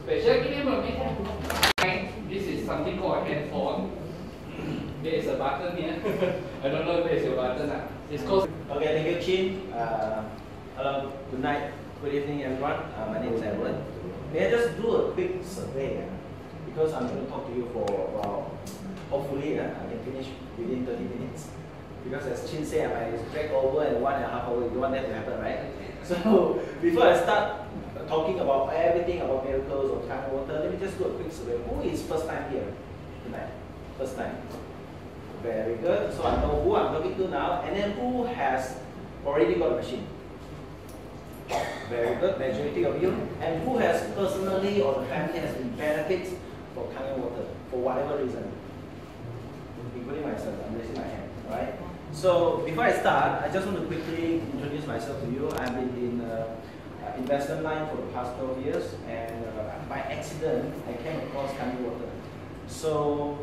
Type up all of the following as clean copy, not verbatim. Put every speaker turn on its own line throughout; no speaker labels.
Special game of this is something called a handphone. There is a button here. I don't know if there's a button. It's called.
Okay, thank you, Chin. Hello, good night, good evening, everyone. My name is Edward. May I just do a quick survey? Because I'm going to talk to you for about, hopefully, I can finish within 30 minutes. Because as Chin said, I might drag over and 1.5 hours. You don't want that to happen, right? So, before I start talking about everything about miracles of Kangen Water, let me just do a quick survey. Who is first time here tonight? First time. Very good. So I know who I'm talking to now, and then who has already got a machine. Very good, majority of you. And who has personally or the family has been benefits for Kangen Water for whatever reason, including myself. I'm raising my hand. Right. So before I start, I just want to quickly introduce myself to you. I've been in investment line for the past 12 years, and by accident, I came across Kangen Water. So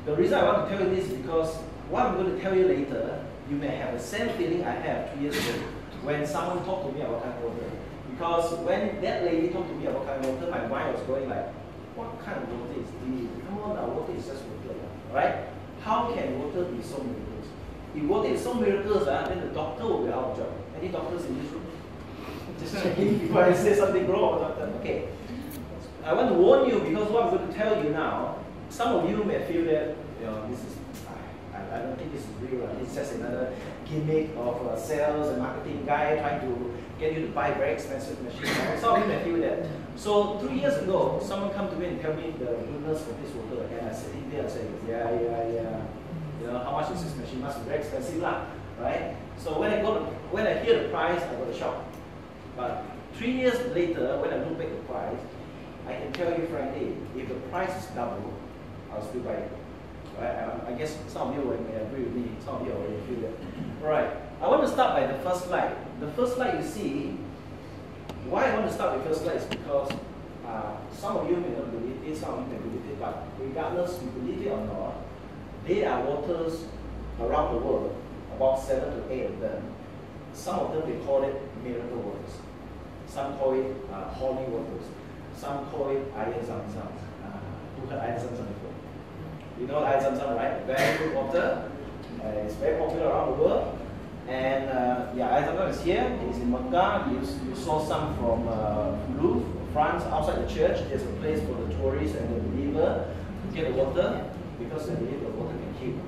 the reason I want to tell you this is because what I'm going to tell you later, you may have the same feeling I have 2 years ago when someone talked to me about Kangen Water. Because when that lady talked to me about Kangen Water, my mind was going like, what kind of water is this? Come on, our water is just water, right? How can water be so miracles? If water is so miracles, then the doctor will be out of job. Any doctors in this room? Just checking before I say something wrong, doctor. Okay. I want to warn you because what I'm going to tell you now, some of you may feel that, this is, I don't think this is real. It's just another gimmick of a sales and marketing guy trying to get you to buy very expensive machines. Some of you may feel that. So 3 years ago, someone come to me and tell me the goodness of this water, and I said, yeah. How much is this machine? Must be very expensive, lah, right? So when I hear the price, I got a shock. But 3 years later, when I look back at the price, I can tell you frankly, if the price is double, I'll still buy it. Right? I guess some of you may agree with me. Some of you already feel that. Right. I want to start by the first slide. The first slide you see. Why I want to start with the first slide is because some of you may not believe it, some of you may believe it, but regardless you believe it or not, there are waters around the world, about 7 to 8 of them. Some of them they call it miracle waters. Some call it holy waters. Some call it air zam-zam. Who heard air zam-zam before? You know air zam-zam, right? Very good water. It's very popular around the world. And air zam-zam is here. It's in Mecca. You saw some from Louvre, France, outside the church. There's a place for the tourists and the believer to get the water because they believe the water can heal.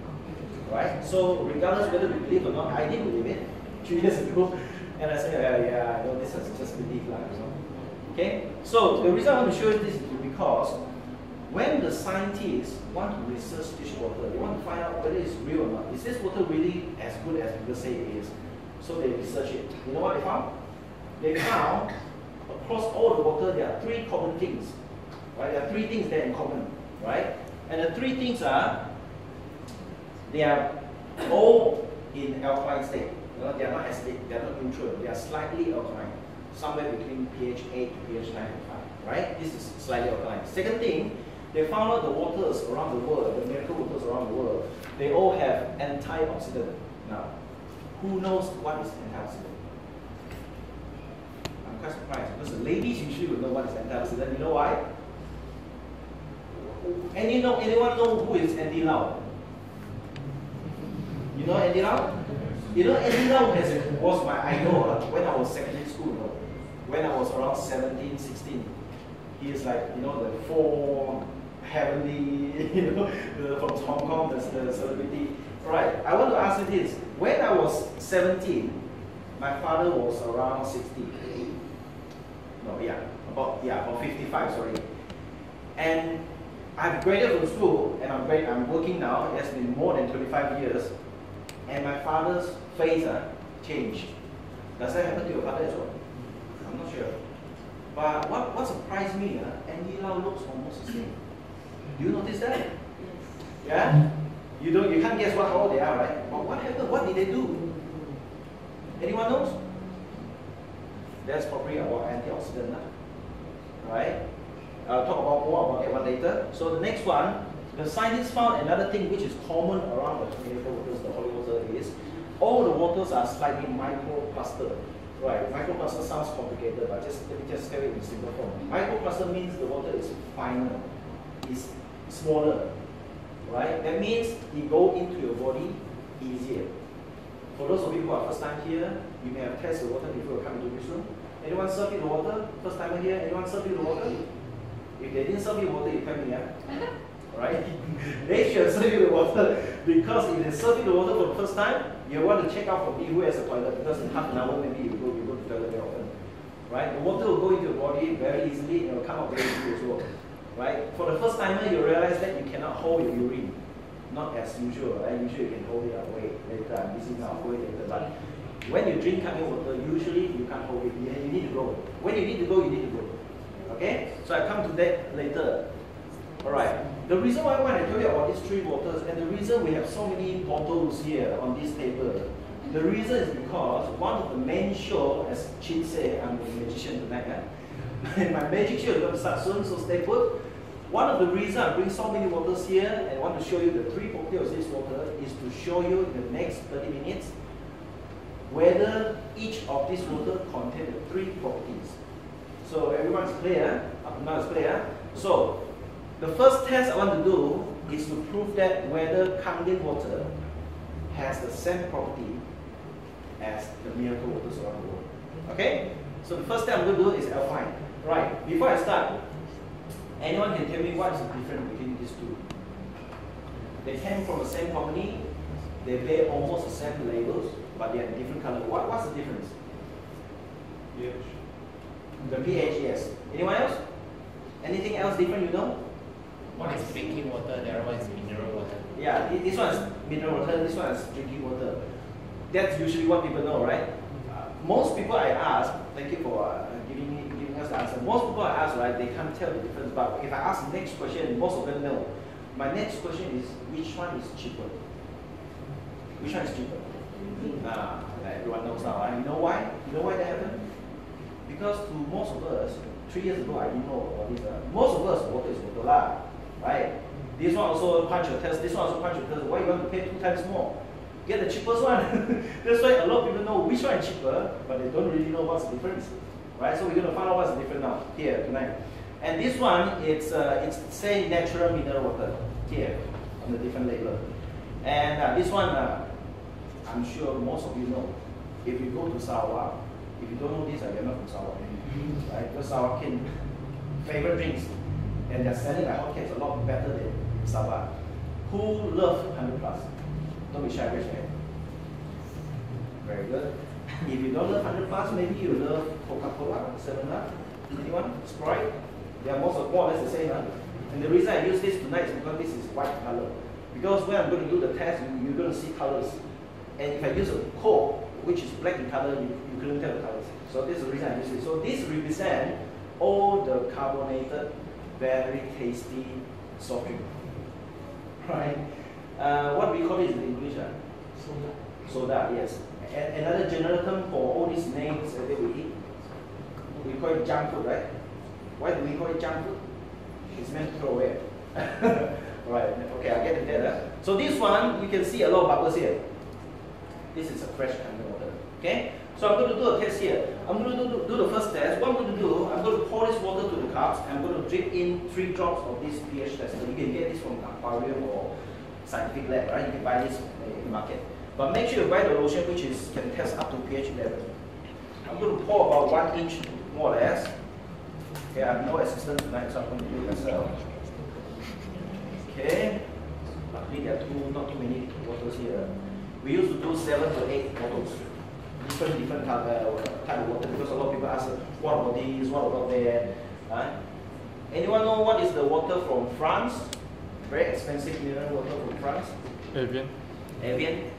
Right? So regardless whether we believe or not, I didn't believe it 2 years ago. And I said, this is just belief. Okay? So the reason I want to show you this is because when the scientists want to research this water, they want to find out whether it's real or not. Is this water really as good as people say it is? So they research it. You know what they found? They found across all the water there are 3 common things. Right? There are 3 things there in common. Right? And the 3 things are, they are all in alkaline state. They are not acidic, they are not neutral, they are slightly alkaline. Somewhere between pH 8 to pH 9.5. Right? This is slightly alkaline. Second thing, they found out the waters around the world, the miracle waters around the world, they all have antioxidant. Now, who knows what is antioxidant? I'm quite surprised because the ladies usually will know what is antioxidant. You know why? Anyone know who is Andy Lau? You know Andy Lau? You know Andy Lau was my idol when I was secondary school. When I was around 17, 16. He is like, the 4 heavenly, from Hong Kong, the celebrity. Right, I want to ask you this. When I was 17, my father was around 60. No, about 55, sorry. And I've graduated from school, and I'm working now. It has been more than 25 years. And my father's face changed. Does that happen to your father as well? I'm not sure. But what surprised me, Andy Lau looks almost the same. Do you notice that? Yeah? You can't guess what all they are, right? But what happened? What did they do? Anyone knows? That's probably about antioxidant, right? I'll talk about more about that one later. So the next one, the scientists found another thing which is common around the miracle waters, the holy water, is all the waters are slightly microclustered. Right, microcluster sounds complicated, but let me just tell it in simple form. Microcluster means the water is finer, is smaller, right? That means it goes into your body easier. For those of you who are first time here, you may have tested the water before you come into this room. Anyone serve you the water? First timer here, anyone serve you the water? If they didn't serve you water, you tell me, yeah? Right? They should serve you the water, because if they serve you the water for the first time, you want to check out for me who has a toilet, because in half an hour maybe you go to the toilet very often. Right? The water will go into your body very easily and it will come out very easily as well. Right? For the first timer, you realize that you cannot hold your urine. Not as usual, right? Usually you can hold it away later. I'm busy now, I'll hold it later. But when you drink Kangen water, usually you can't hold it. You need to go. When you need to go, you need to go. Okay? So I come to that later. Alright. The reason why I tell you about these three waters, and the reason we have so many bottles here on this table, the reason is because one of the main show, as Chin said, I'm a magician tonight. And my magic show is going to start soon, so stay put. One of the reasons I bring so many waters here and want to show you the three properties of this water is to show you in the next 30 minutes whether each of these water contain the three properties. So everyone's clear? Up to now it's clear? So the first test I want to do is to prove that whether Kangen water has the same property as the miracle waters around the world. Okay? So the first thing I'm going to do is alpine. Right, before I start, anyone can tell me what is the difference between these two? They came from the same company, they bear almost the same labels, but they are different color. What's the difference?
pH.
The pH, yes. Anyone else? Anything else different you know?
One is drinking water, the other one is mineral water.
Yeah, this one is mineral water, this one is drinking water. That's usually what people know, right? Most people I ask, thank you for giving us the answer. Most people I ask, right, they can't tell the difference. But if I ask the next question, most of them know. My next question is, which one is cheaper? Which one is cheaper? Everyone knows now, right? You know why? You know why that happened? Because to most of us, 3 years ago, I didn't know about this. Most of us, water is water lah, right? This one also punch your test. This one also punch your test. Why you want to pay 2 times more? Get the cheapest one. That's why a lot of people know which one is cheaper, but they don't really know what's the difference, right? So we're going to find out what's the difference now here tonight. And this one, it's say natural mineral water here on the different label. And this one, I'm sure most of you know. If you go to Sarawak, if you don't know this, you're not from Sarawak, right? Because Sarawak can favorite drinks, and they're selling like hotcakes a lot better than Sarawak. Who love 100 plus? Don't be shy, raise your hand. Very good. If you don't love 100 plus, maybe you love Coca-Cola, 7-Up. Anyone? Sprite? They are more or less the same. And the reason I use this tonight is because this is white color. Because when I'm going to do the test, you're going to see colors. And if I use a Coke, which is black in color, you couldn't tell the colors. So this is the reason I use it. So this represents all the carbonated, very tasty soft drink. Right? What do we call it in English?
Soda.
Soda, yes. And another general term for all these names that we eat, we call it junk food, right? Why do we call it junk food? It's meant to throw away. Right, okay, I'll get into that. So this one, you can see a lot of bubbles here. This is a fresh Kangen water. Okay? So I'm going to do a test here. I'm going to do the first test. What I'm going to do, I'm going to pour this water to the cups. I'm going to drip in 3 drops of this pH tester. You can get this from an aquarium or scientific lab, right? You can buy this in the market. But make sure you buy the lotion which can test up to pH level. I'm going to pour about 1 inch more or less. Okay, I have no assistant tonight, so I'm going to do it myself. Okay. Luckily there are not too many waters here. We used to do 7 to 8 bottles. Different type of water, because a lot of people ask, what about this, what about that? Anyone know what is the water from France? Very expensive mineral water from France?
Evian.
Evian.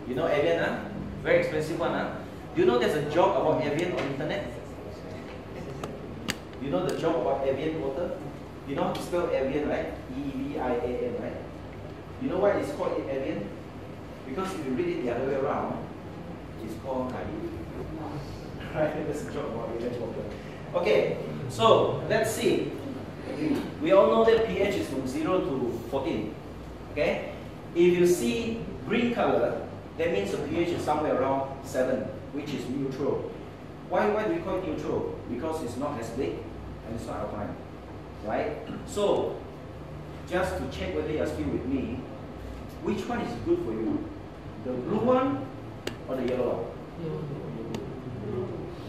You know Evian, huh? Very expensive one, huh? Do you know there's a joke about Evian on internet? You know the joke about Evian water? You know how to spell Evian, right? E-V-I-A-N, right? You know why it's called Evian? Because if you read it the other way around, it's called Kadi. Right? That's a joke about Evian water. Okay, so let's see. We all know that pH is from 0 to 14. Okay? If you see green color, that means the pH is somewhere around 7, which is neutral. Why do we call it neutral? Because it's not acidic and it's not alkaline, right? So, just to check whether you're still with me, which one is good for you? The blue one or the yellow one?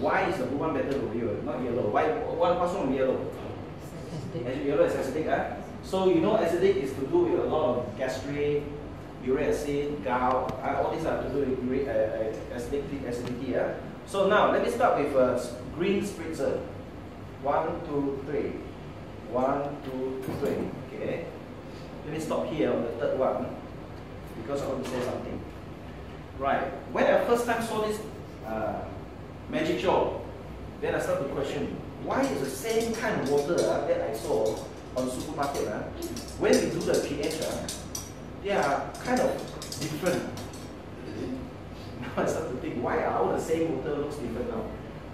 Why is the blue one better for you? Not yellow. What's wrong with yellow? Yellow is acidic, huh? So you know acidic is to do with a lot of gastric, uric acid, gout, all these are to do with uric acidity. Yeah? So now let me start with green spritzer. 1, 2, 3. 1, 2, 3. Okay. Let me stop here on the third one because I want to say something. Right. When I first time saw this magic show, then I started to question why is the same kind of water that I saw on the supermarket, when we do the pH, they are kind of different. Now I start to think, why are all the same water looks different now,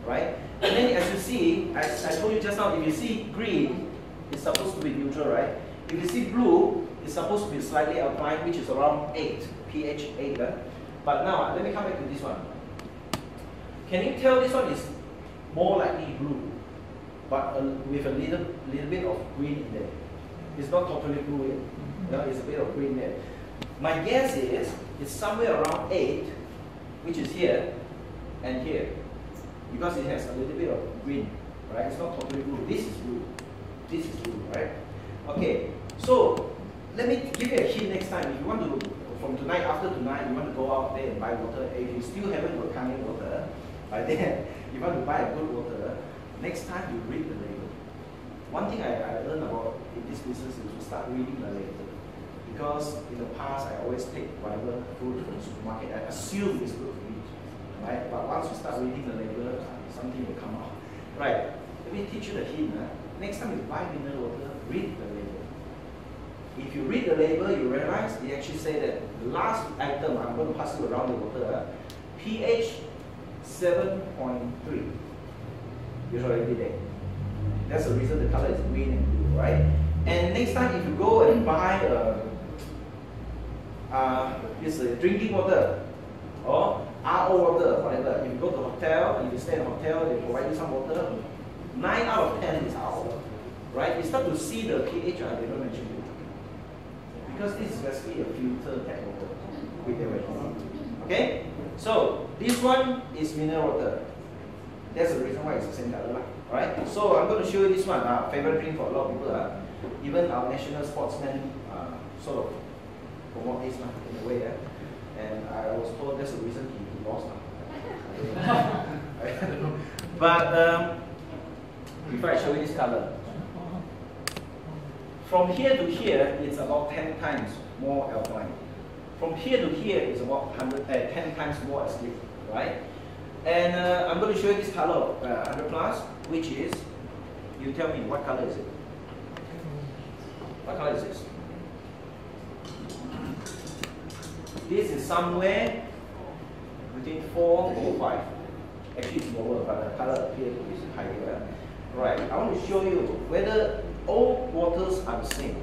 right? And then as you see, I told you just now, if you see green, it's supposed to be neutral, right? If you see blue, it's supposed to be slightly alkaline, which is around 8, pH 8. But now, let me come back to this one. Can you tell this one is more likely blue, but with a little bit of green in there? It's not totally blue yet. It's a bit of green there. My guess is it's somewhere around 8, which is here and here, because it has a little bit of green, right? It's not totally blue. This is blue. This is blue, right? Okay, so let me give you a hint next time. If you want to, from tonight, after tonight, you want to go out there and buy water, if you still haven't got Kangen water, by then, you want to buy a good water, next time you read the label. One thing I learned about in this business is to start reading the label. Because in the past, I always take whatever food from the supermarket, I assume it's good for me, right? But once you start reading the label, something will come out. Right, let me teach you the hint. Next time you buy mineral water, read the label. If you read the label, you realize they actually say that the last item, I'm going to pass you around the water, pH 7.3. It's already there. That's the reason the color is green and blue, right? And next time if you go and buy this drinking water or RO water, whatever, if you go to a hotel, if you stay in a hotel, they provide you some water, 9 out of 10 is RO, right? You start to see the pH, they don't mention it. Because this is basically a filter type of water. Okay? So, this one is mineral water. That's the reason why it's the same color, right? So, I'm going to show you this one, favorite drink for a lot of people. Even our national sportsmen sort of promote this in a way. And I was told that's the reason he lost. I don't know. But before I show you this color, from here to here, it's about 10 times more alkaline. From here to here, it's about 10 times more acidic, right? And I'm going to show you this color, 100 plus, which is, you tell me, what color is it? What color is this? This is somewhere between 4 or 5. Actually, it's lower, but the color appears to be higher. Right, I want to show you whether all waters are the same.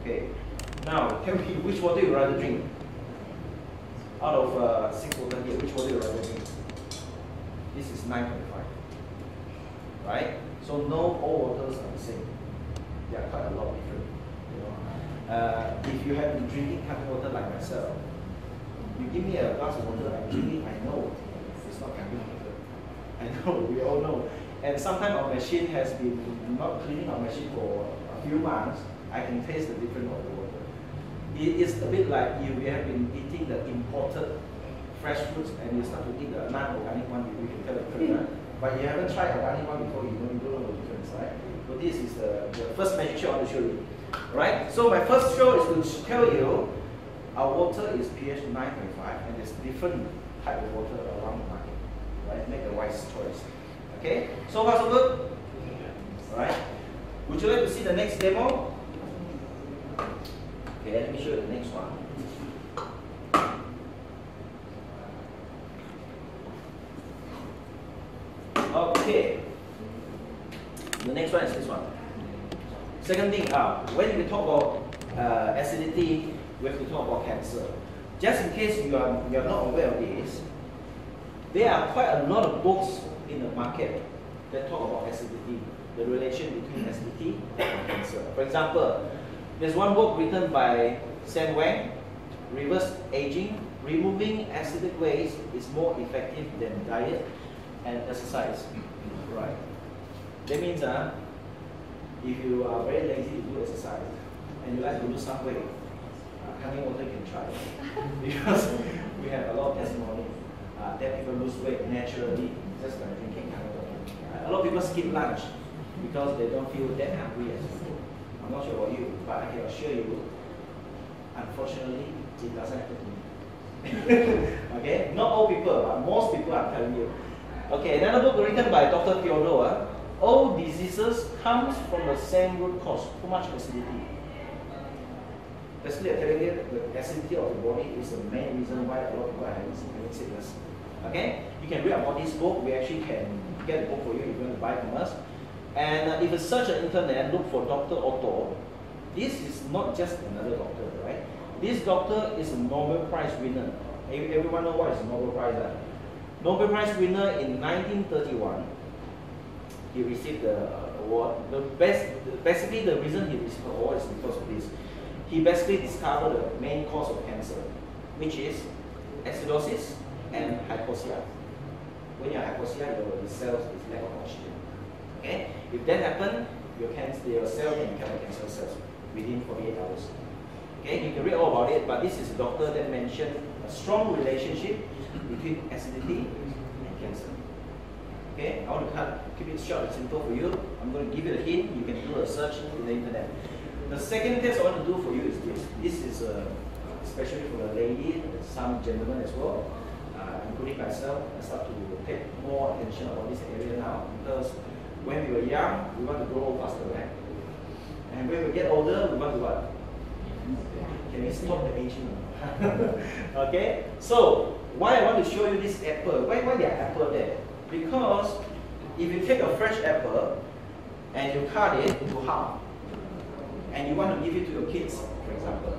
Okay, now tell me which water you rather drink. Out of 6 water here, which water you rather drink? This is 9.5. Right? So no all waters are the same. They are quite a lot different. You know? If you have been drinking Kangen water like myself, you give me a glass of water, I'm drinking, I know it's not Kangen water. I know, we all know. And sometimes our machine has been not cleaning our machine for a few months. I can taste the difference of the water. It is a bit like you have been eating the imported fresh fruits and you start to eat the non-organic one, you can tell the difference. But you haven't tried organic one before, you don't know the difference, right? So this is the first magic show I want to show you. Right? So my first show is to tell you our water is pH 9.5 and there's different type of water around the market. Right? Make a wise choice. Okay? So far so good? Alright? Would you like to see the next demo? Okay, let me show you the next one. Okay. The next one is this one. Second thing, when we talk about acidity, we have to talk about cancer. Just in case you are not aware of this, there are quite a lot of books in the market that talk about acidity, the relation between acidity and cancer. For example, there's one book written by Sam Wang, Reverse Aging, Removing Acidic Waste is More Effective Than Diet and Exercise. Right. That means if you are very lazy to do exercise and you like to lose some weight, Kangen Water you can try. Because we have a lot of testimony that people lose weight naturally just by drinking Kangen Water. A lot of people skip lunch because they don't feel that hungry as before. I'm not sure about you, but I can assure you, unfortunately, it doesn't happen to me. Okay? Not all people, but most people, I'm telling you. Okay, another book written by Dr. Theodore. All diseases comes from the same root cause, too much acidity. Basically, I'm telling you, the acidity of the body is the main reason why a lot of people are having sickness. Okay? You can read about this book. We actually can get the book for you if you want to buy from us. And if you search on the internet, look for Dr. Otto. This is not just another doctor, right? This doctor is a Nobel Prize winner. Everyone know what is Nobel Prize? Nobel Prize winner in 1931. He received the award. Basically, the reason he received the award is because of this. He basically discovered the main cause of cancer, which is acidosis and hypoxia. When you're hypoxia, your cells is lack of oxygen. Okay? If that happens, your cell can become a cancer cells within 48 hours. Okay? You can read all about it, but this is a doctor that mentioned a strong relationship between acidity and cancer. Okay? I want to keep it short and simple for you. I'm going to give you a hint. You can do a search in the internet. The second test I want to do for you is this. This is especially for the lady, some gentlemen as well, including myself. I start to take more attention about this area now because when we were young, we want to grow old faster, right? And when we get older, we want to what? Can we stop the aging? Okay? So, why I want to show you this apple? Why there are apple there? Because if you take a fresh apple and you cut it into half, and you want to give it to your kids, for example,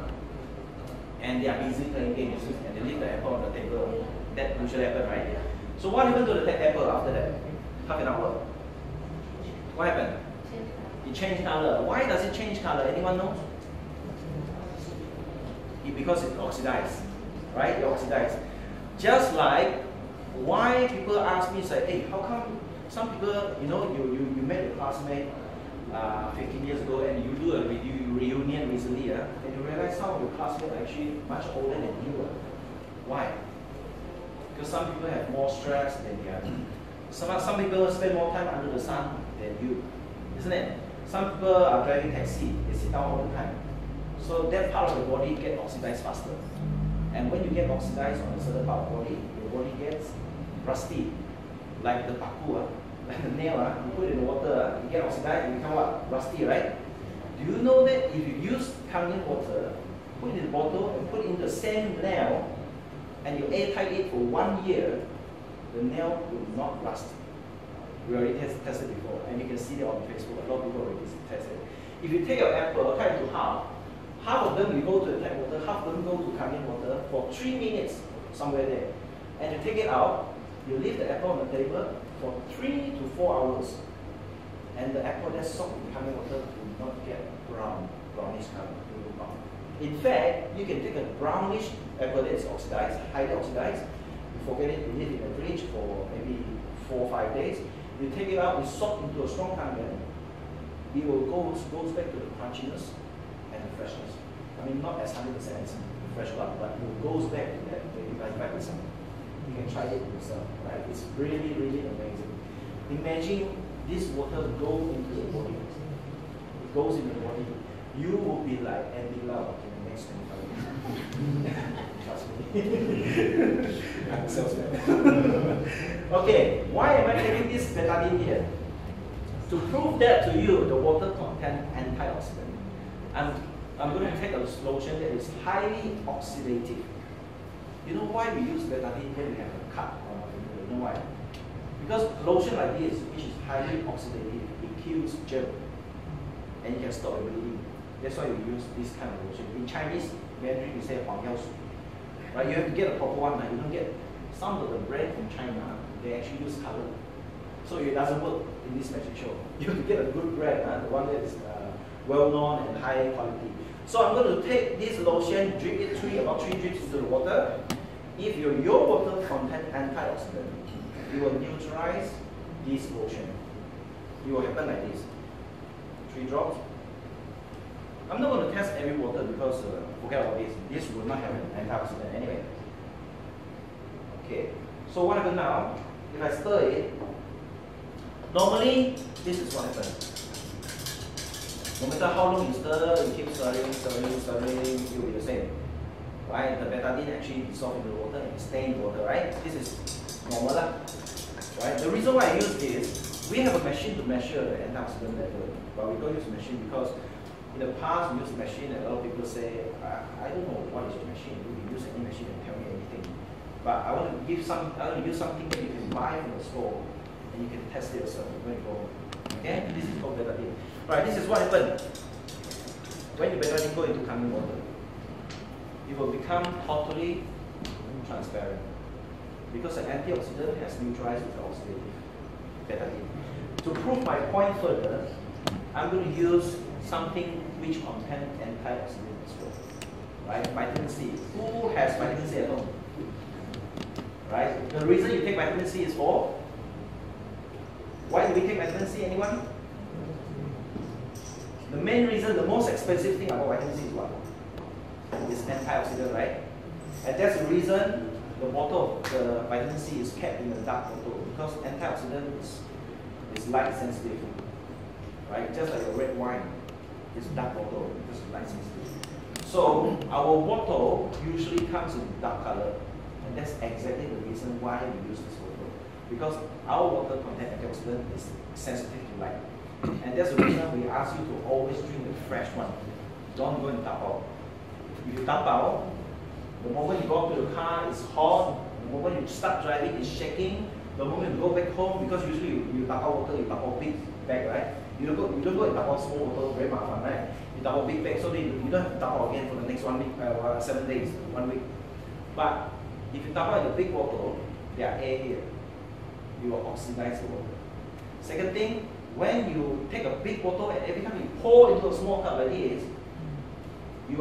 and they are busy playing games and they leave the apple on the table, that usually happens, right? So what happened to the apple after that? Half an hour. What happened? It changed color. Why does it change color? Anyone knows? Because it oxidized, right? It oxidized. Just like why people ask me, say, hey, how come some people, you met your classmate 15 years ago and you do a reunion recently, and you realize some of your classmates are actually much older than you. Why? Because some people have more stress than the other. Some people spend more time under the sun than you, isn't it? Some people are driving taxi, they sit down all the time. So that part of the body gets oxidized faster. And when you get oxidized on a certain part of the body, your body gets rusty. Like the paku, like the nail, you put it in the water, you get oxidized, you become what? Rusty, right? Do you know that if you use Kangen water, put it in the bottle and put it in the same nail, and you airtight it for 1 year, the nail will not rust. We already tested before, and you can see it on Facebook. A lot of people already tested. If you take your apple, cut it into half of them will go to the tap water, half of them go to Kangen water for 3 minutes, somewhere there. And you take it out, you leave the apple on the table for 3 to 4 hours. And the apple that's soaked in Kangen water will not get brownish color. It will brown. In fact, you can take a brownish apple that is oxidized, highly oxidized, you forget it, you leave it in the fridge for maybe 4 or 5 days. You take it out, you soak into a strong Kangen, it will goes back to the crunchiness and the freshness. I mean, not as 100% as fresh one, but it goes back to that 85%. You can try it yourself, right? It's really, really amazing. Imagine this water goes into the body. It goes into the body. You will be like Andy Lau in the next 25 years. Trust me. I'm a salesman. Okay, why am I taking this betadine here? To prove that to you, the water contains antioxidant. I'm going to take a lotion that is highly oxidative. You know why we use betadine when we have a cut on our finger? You know why? Because lotion like this, which is highly oxidative, it kills germ. And you can stop your bleeding. That's why we use this kind of lotion. In Chinese Mandarin, we say 黄药水. Right? You have to get a proper one. You don't get some of the brand from China, they actually use color. So it doesn't work in this magic show. You have to get a good brand, the one that is well known and high quality. So I'm going to take this lotion, drip it about 3 drips into the water. If your water contains antioxidant, it will neutralize this lotion. It will happen like this. 3 drops. I'm not going to test every water because forget about this. This will not have an antioxidant anyway. Okay. So what happens now? If I stir it, normally this is what happens. No matter how long you stir, you keep stirring, it will be the same. Right? The betadine actually dissolves in the water and stains the water, right? This is normal. Right? The reason why I use this, we have a machine to measure the antioxidant level, but we don't use a machine because in the past we used a machine and a lot of people say, I don't know what is your machine. You can use any machine and tell me anything. But I want to use something that you can buy from the store and you can test it yourself when you go home. Okay? This is called betadine. Right, this is what happens when the betadine go into Kangen water. It will become totally transparent because the antioxidant has neutralized with the oxidative betadine. To prove my point further, I'm going to use something which contains antioxidant as well. Right, vitamin C. Who has vitamin C at home? Right. The reason you take vitamin C is for. Why do we take vitamin C? Anyone? The main reason, the most expensive thing about vitamin C is what? It's antioxidant, right? And that's the reason the bottle of the vitamin C is kept in a dark bottle because antioxidant is light sensitive, right? Just like a red wine, it's dark bottle because it's light sensitive. So our bottle usually comes in dark color, and that's exactly the reason why we use this bottle because our water contains antioxidant is sensitive to light. And that's the reason we ask you to always drink the fresh one. Don't go and tap out. If you tap out, the moment you go up to the car, it's hot. The moment you start driving, it's shaking. The moment you go back home, because usually you tap out water, you tap out big bag, right? You don't go and tap out small water, very mafan, right? You tap out big bag, so you don't have to tap out again for the next 1 week, 7 days, 1 week. But if you tap out the big bottle, there are air here. You will oxidize the water. Second thing, when you take a big bottle and every time you pour into a small cup like this, you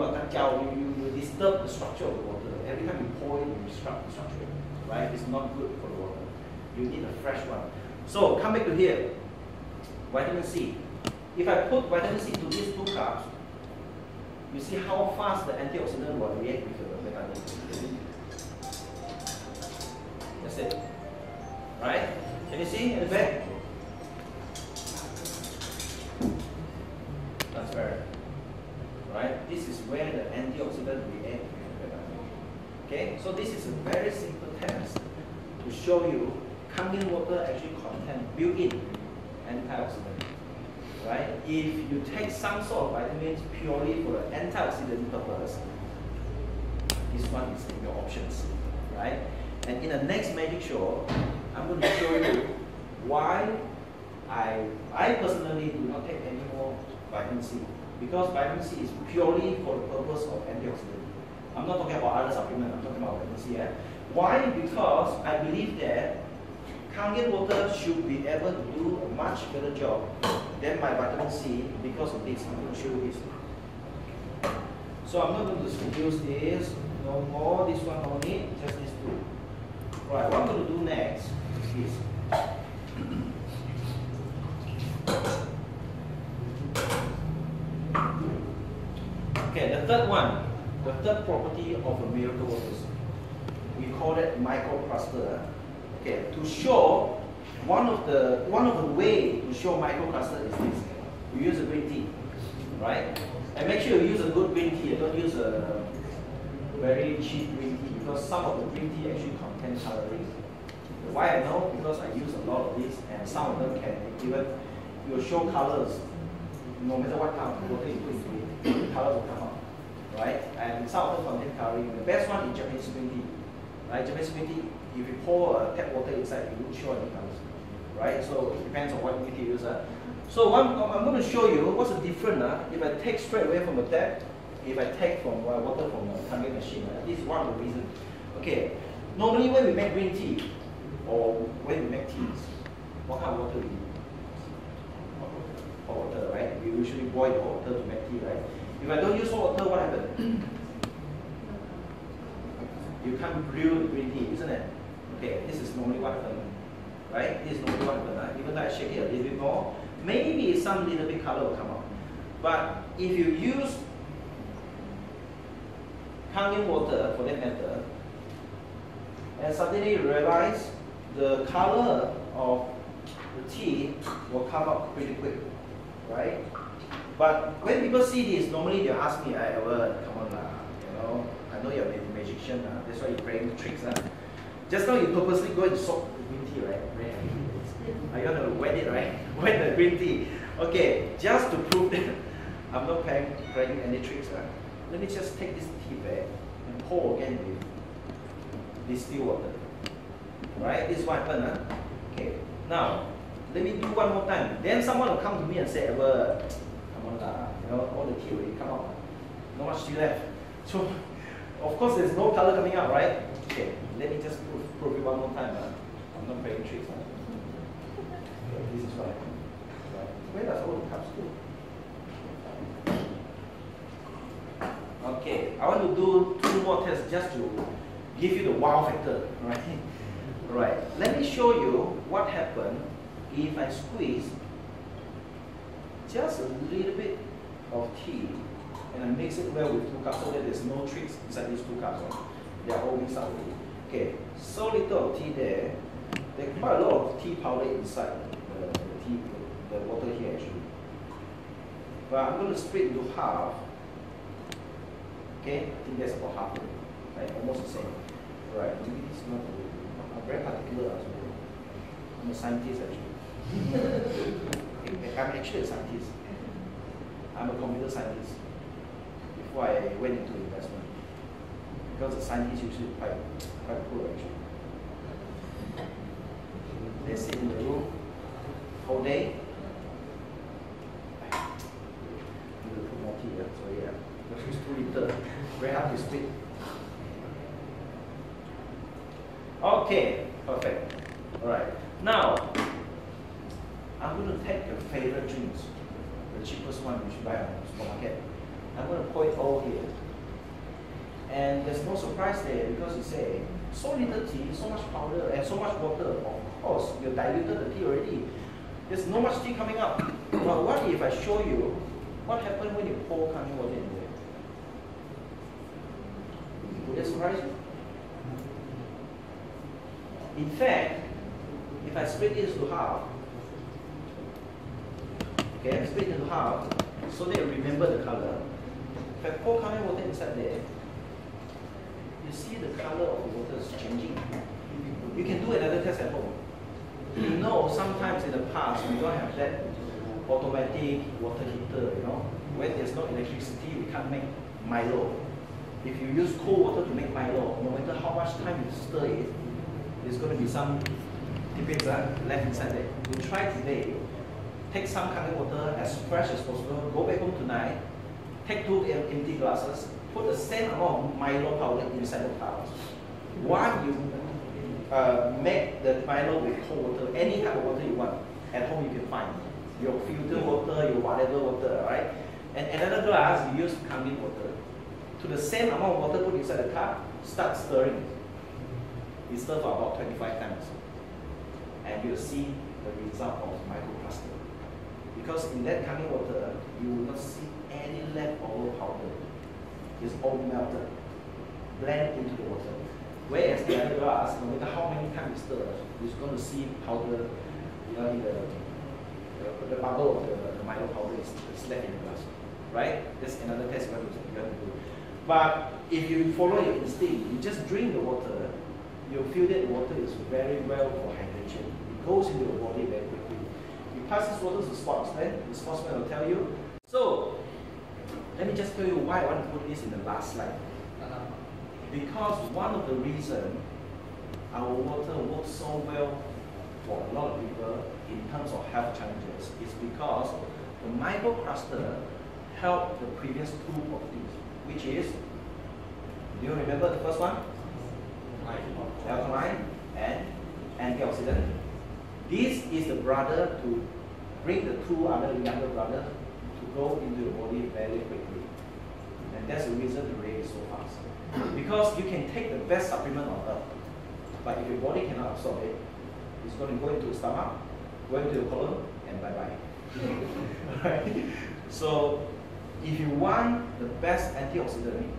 disturb the structure of the water. Every time you pour it, you disrupt the structure. Right? It's not good for the water. You need a fresh one. So come back to here. Vitamin C. If I put vitamin C to these 2 cups, you see how fast the antioxidant will react with the betadine. That's it. Right? Can you see in the back? Transparent. Right? This is where the antioxidant react with the betadine. Okay? So this is a very simple test to show you Kangen water actually contains built-in antioxidant. Right? If you take some sort of vitamins purely for the antioxidant purpose, this one is in your options. Right? And in the next magic show, I'm going to show you why I personally do not take any more vitamin C. Because vitamin C is purely for the purpose of antioxidant. I'm not talking about other supplements, I'm talking about vitamin C. Why? Because I believe that Kangen water should be able to do a much better job than my vitamin C because of this. I'm going to show you this. So I'm not going to use this, no more, this one no need, just these 2. Right, what I'm going to do next is this. Okay, the third one, the third property of a miracle waters, we call it microcluster. Okay, to show one of the way to show microcluster is this. We use a green tea, right? And make sure you use a good green tea. Don't use a very cheap green tea because some of the green tea actually contain calories. Why I know? Because I use a lot of this, and some of them can even it will show colors. No matter what kind of water you put into it, the colors will come out, right? And some of them contain calories. The best one is Japanese green tea, right? Japanese green tea. If you pour tap water inside, it won't show any colors, right? So it depends on what green tea you use. So I'm going to show you what's the difference. If I take straight away from the tap, if I take from water from the Kangen machine, this is one of the reasons. Okay, Normally when we make green tea, or when we make teas, what kind of water we use? Hot water, right? We usually boil the hot water to make tea, right? If I don't use hot water, what happens? You can't brew the green tea, isn't it? Okay, this is normally what happens, right? This is normally what happens. Even though I shake it a little bit more, maybe some little bit color will come out. But if you use Kangen water for that matter, and suddenly you realize the color of the tea will come out pretty quick, right? But when people see this, normally they ask me, come on lah, you know, I know you're a magician, that's why you're playing tricks. Just now you purposely go and soak the green tea, right? Are you going to wet it, right? Wet the green tea. Okay, just to prove that I'm not playing any tricks, let me just take this tea bag and pour again with distilled water. Right? This is what happened. Okay, now let me do one more time. Then someone will come to me and say, come on lah, you know, all the tea already come out. Not much tea left. So, of course, there's no color coming out, right? Okay, let me just prove it one more time. I'm not playing tricks. Okay, this is what happened. Right. Where does all the cups go? Okay, I want to do 2 more tests just to give you the wow factor, right? Right, let me show you what happened if I squeeze just a little bit of tea and I mix it well with 2 cups so that there's no tricks inside these 2 cups. They are all mixed up already. Okay, so little of tea there. There's quite a lot of tea powder inside the water here actually. But I'm going to split into half. Okay, I think that's about half, right? Almost the same. Right, maybe this is not I'm very particular as well. I'm a scientist actually. I'm actually a scientist. I'm a computer scientist before I went into investment. Because the scientists usually quite poor actually. They sit in the room whole day. I'm going to put more tea here, so yeah. It's too little. Very hard to speak. Okay, perfect. Alright. Now, I'm going to take your favorite drinks, the cheapest one you should buy on the supermarket. I'm going to pour it all here. And there's no surprise there because you say, so little tea, so much powder, and so much water. Of course, you diluted the tea already. There's no much tea coming out. But what if I show you what happened when you pour Kangen water in there? Would that surprise you? In fact, if I split this into half, okay, I split it into half so that you remember the color. If I pour Kangen water inside there, you see the color of the water is changing. You can do another test at home. You know, sometimes in the past we don't have that automatic water heater, you know. When there's no electricity, we can't make Milo. If you use cold water to make Milo, no matter how much time you stir it, there's going to be some tidbits left inside there. You try today, take some Kangen water as fresh as possible, go back home tonight, take 2 empty glasses, put the same amount of Milo powder inside the towels. While you make the Milo with cold water, any kind of water you want, at home you can find. Your filter water, your whatever water, right? And another glass, you use Kangen water. To the same amount of water put inside the cup, start stirring. You stir for about 25 times. And you'll see the result of microcluster. Because in that Kangen water, you will not see any leftover powder. It's all melted, blend into the water. Whereas the other glass, no matter how many times you stir, you're going to see powder, you know, in the bubble of the Milo powder is left in the glass. Right? That's another test you have to do. But if you follow your instinct, you just drink the water, you'll feel that the water is very well for hydration. It goes into your body very quickly. You pass this water to sportsman, the sportsman will tell you. So, let me just tell you why I want to put this in the last slide. Because one of the reasons our water works so well for a lot of people in terms of health challenges is because the microcluster helped the previous 2 of these, which is, do you remember the first one? alkaline, and antioxidant. This is the brother to bring the two other younger brothers to go into the body very quickly. And that's the reason the rate is so fast. Because you can take the best supplement on earth, but if your body cannot absorb it, it's going to go into the stomach, go into the colon, and bye-bye. Right? So, if you want the best antioxidant,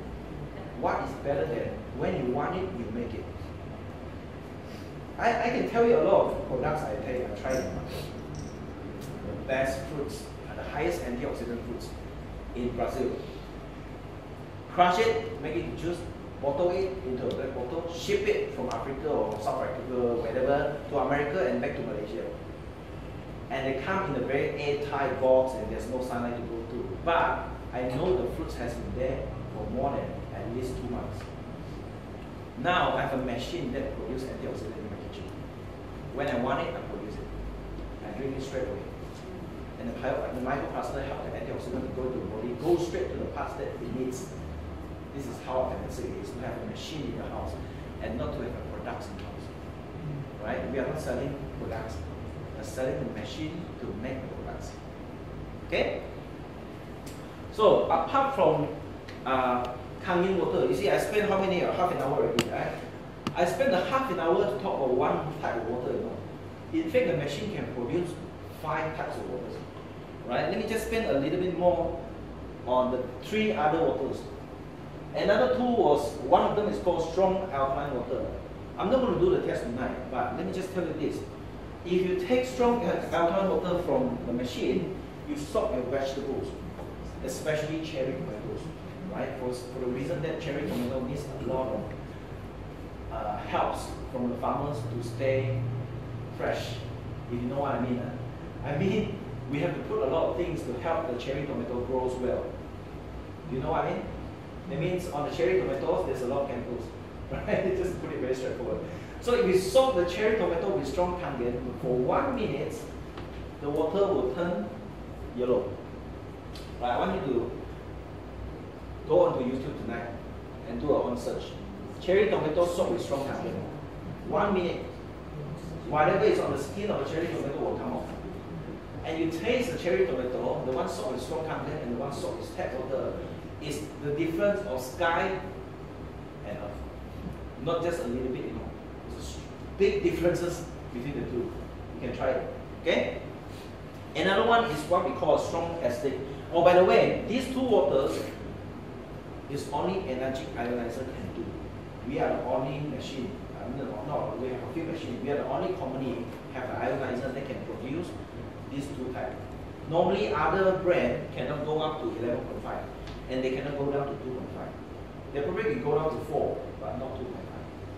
what is better than when you want it, you make it? I can tell you a lot of products I tried in the market. The best fruits, the highest antioxidant fruits in Brazil. Crush it, make it juice, bottle it into a black bottle, ship it from Africa or South Africa, wherever, to America and back to Malaysia. And they come in a very airtight box and there's no sunlight to go to. But I know the fruits has been there for more than at least 2 months. Now I have a machine that produces antioxidant in my kitchen. When I want it, I produce it. I drink it straight away. And the microplaster helps the antioxidant to go to the body, go straight to the parts that it needs. This is how fantastic it is to have a machine in your house and not to have a product in the house. Right? We are not selling products. We are selling the machine to make the products. Okay? So apart from Kangen Water, you see I spent how many? Half an hour already, right? I spent a half an hour to talk about one type of water, you know. In fact, the machine can produce 5 types of waters. Right? Let me just spend a little bit more on the 3 other waters. Another 2 was, one of them is called strong alkaline water. I'm not going to do the test tonight, but let me just tell you this. If you take strong alkaline water from the machine, you soak your vegetables, especially cherry tomatoes, right? For the reason that cherry tomato needs a lot of helps from the farmers to stay fresh, if you know what I mean. I mean, we have to put a lot of things to help the cherry tomato grows well. Do you know what I mean? That means on the cherry tomatoes, there's a lot of chemicals, right? Just to put it very straightforward. So if you soak the cherry tomato with strong Kangen for 1 minute, the water will turn yellow. Right, I want you to go onto YouTube tonight and do a own search. Cherry tomato soaked with strong Kangen. 1 minute. Whatever is on the skin of the cherry tomato will come off. And you taste the cherry tomato, the one soaked with strong Kangen and the one soaked with tap water, is the difference of sky and earth. Not just a little bit, you know. There's big differences between the two. You can try it. Okay? Another one is what we call a strong acid. Oh, by the way, these 2 waters is only energy ionizer can do. We are the only machine. No, we have a few machines. We are the only company have an ionizer that can produce these 2 types. Normally, other brand cannot go up to 11.5, and they cannot go down to 2.5. They probably can go down to 4, but not 2.5.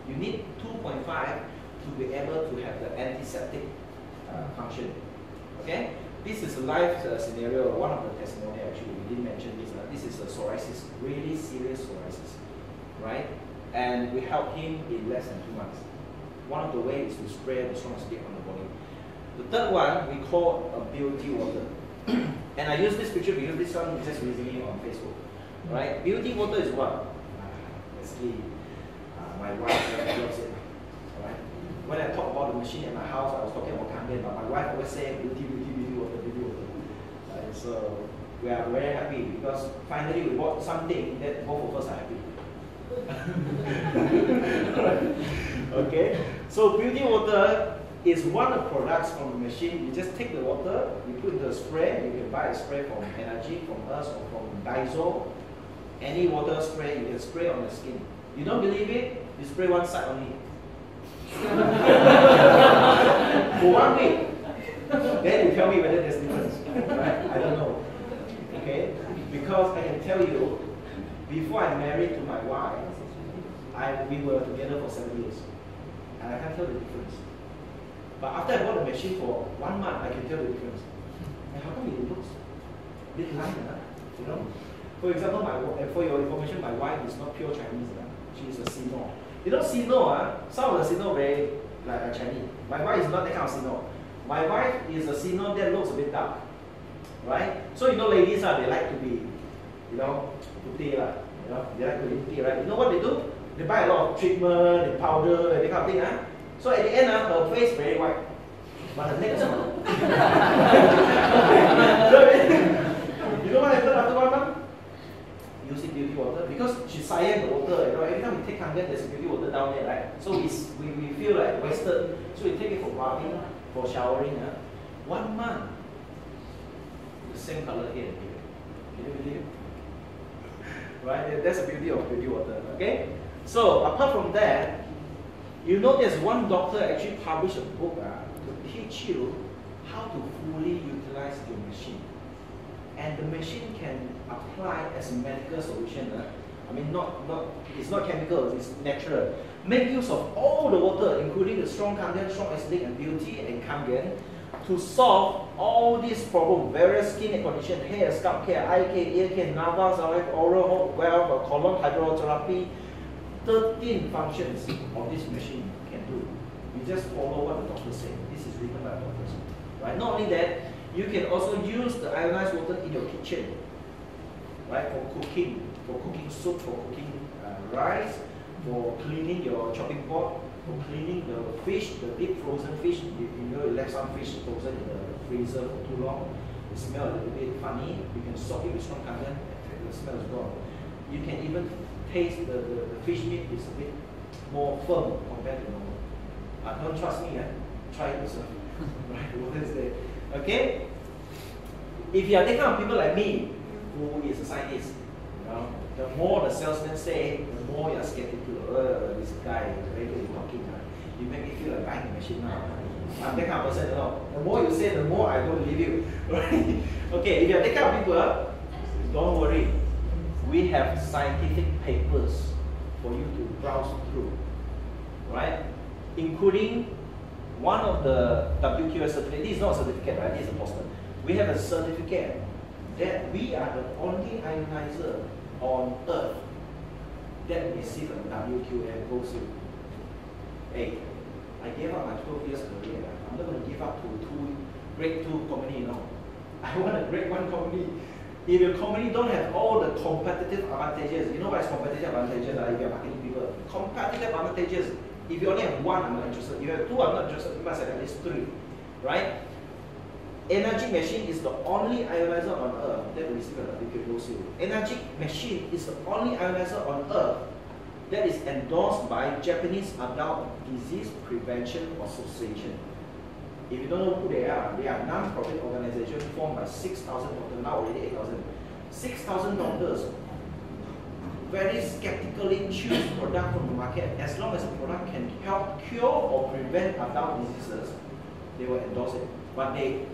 You need 2.5 to be able to have the antiseptic function. Okay? This is a live scenario. One of the testimonials actually we didn't mention this. This is a psoriasis, really serious psoriasis, right? And we helped him in less than 2 months. One of the ways is to spray the strong stick on the body. The third one we call a beauty water. And I use this picture because this one is just recently on Facebook. Right? Beauty water is what? Basically, my wife loves it. Right? When I talk about the machine in my house, I was talking about Kangen, but my wife always say beauty water, beauty water. So we are very happy because finally we bought something that both of us are happy. Okay, so beauty water is one of the products from the machine. You just take the water, you put into a spray. You can buy a spray from Energy, from us, or from Daiso. Any water spray, you can spray on the skin. You don't believe it? You spray one side only. For 1 week. Then you tell me whether there's difference. Right? I don't know. Okay? Because I can tell you, before I married to my wife, we were together for 7 years. And I can't tell the difference. But after I bought the machine for 1 month, I can tell the difference. And how come it looks a bit light, you know? For example, for your information, my wife is not pure Chinese. She is a Sino. You know Sino, some of the Sino very like Chinese. My wife is not that kind of Sino. My wife is a Sino that looks a bit dark. Right? So you know ladies, they like to be, you know, putih, you know, they like to be putih, right? You know what they do? They buy a lot of treatment, and powder, and that kind of thing. So at the end, her face very white, but her neck is not. You know what happened after 1 month? Using beauty water because she cyan the water. Every time we take Kangen, there's beauty water down there, right? So we feel like wasted. So we take it for bathing, for showering. 1 month, the same color here and here. Can you believe it? Right? That's the beauty of beauty water. Okay. So apart from that, you know there's one doctor actually published a book to teach you how to fully utilize your machine. And the machine can apply as a medical solution. I mean, it's not chemical, it's natural. Make use of all the water, including the strong Kangen, strong acidic, and beauty and Kangen, to solve all these problems, various skin conditions, hair, scalp care, eye care, ear care, nervous, oral health, colon hydrotherapy. 13 functions of this machine can do. You just follow what the doctor said. This is written by doctors. Right? Not only that, you can also use the ionized water in your kitchen, right? For cooking soup, for cooking rice, for cleaning your chopping board, for cleaning the fish, the deep frozen fish. If you know you left some fish frozen in the freezer for too long, it smells a little bit funny. You can soak it with strong Kangen, the smell is gone. You can even taste the fish meat is a bit more firm compared to normal. Don't trust me, try it yourself. Right? What is it? Okay? If you are that kind of people like me, who is a scientist, the more the salesman say, the more you are skeptical. This guy very good at talking. You make me feel like buying a machine now. I'm that kind of person, The more you say, the more I don't believe you. Right? Okay, if you are that kind of people, don't worry. We have scientific papers for you to browse through, right? Including one of the WQS certificate. This is not a certificate, right? This is a poster. We have a certificate that we are the only ionizer on Earth that received a WQS gold seal. Hey, I gave up my 12 years career. I'm not going to give up to grade 2 company, I want a grade 1 company. If your company don't have all the competitive advantages, you know what is competitive advantages? If you're marketing people, competitive advantages. If you only have 1, I'm not interested. If you have 2, I'm not interested. You must have at least 3, right? Energy machine is the only ionizer on Earth that receives a WQS seal. Energy machine is the only ionizer on Earth that is endorsed by Japanese Adult Disease Prevention Association. If you don't know who they are a non-profit organization formed by 6,000 doctors, now already 8,000. 6,000 doctors very skeptically choose product from the market. As long as the product can help cure or prevent adult diseases, they will endorse it. But they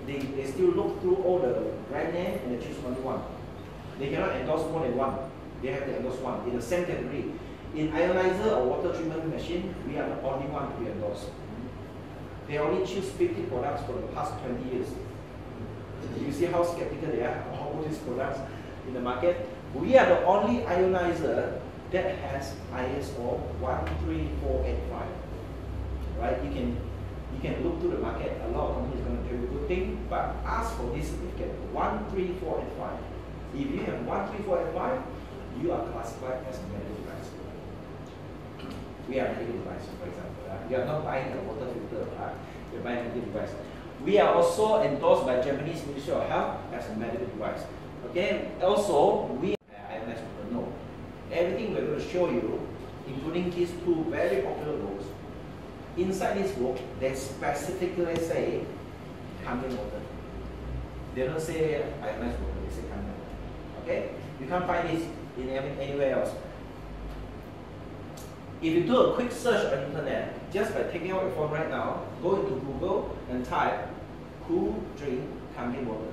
still look through all the brand name and they choose only one. They cannot endorse more than one. They have to endorse one in the same category. In ionizer or water treatment machine, we are the only one to be endorsed. They only choose 50 products for the past 20 years. You see how skeptical they are of all these products in the market? We are the only ionizer that has ISO 13485. Right? You can look through the market. A lot of companies are going to tell you good thing, but ask for this certificate 13485. If you have 13485, you are classified as a medical device. We are a medical device, for example. You are not buying a water filter, you're buying a medical device. We are also endorsed by Japanese Ministry of Health as a medical device. Okay. Also, we ionized water. No, everything we're going to show you, including these 2 very popular books. Inside this book, they specifically say Kangen water. They don't say ionized water. They say Kangen water. Okay. You can't find this in anywhere else. If you do a quick search on internet, just by taking out your phone right now, go into Google and type cool drink Kangen water.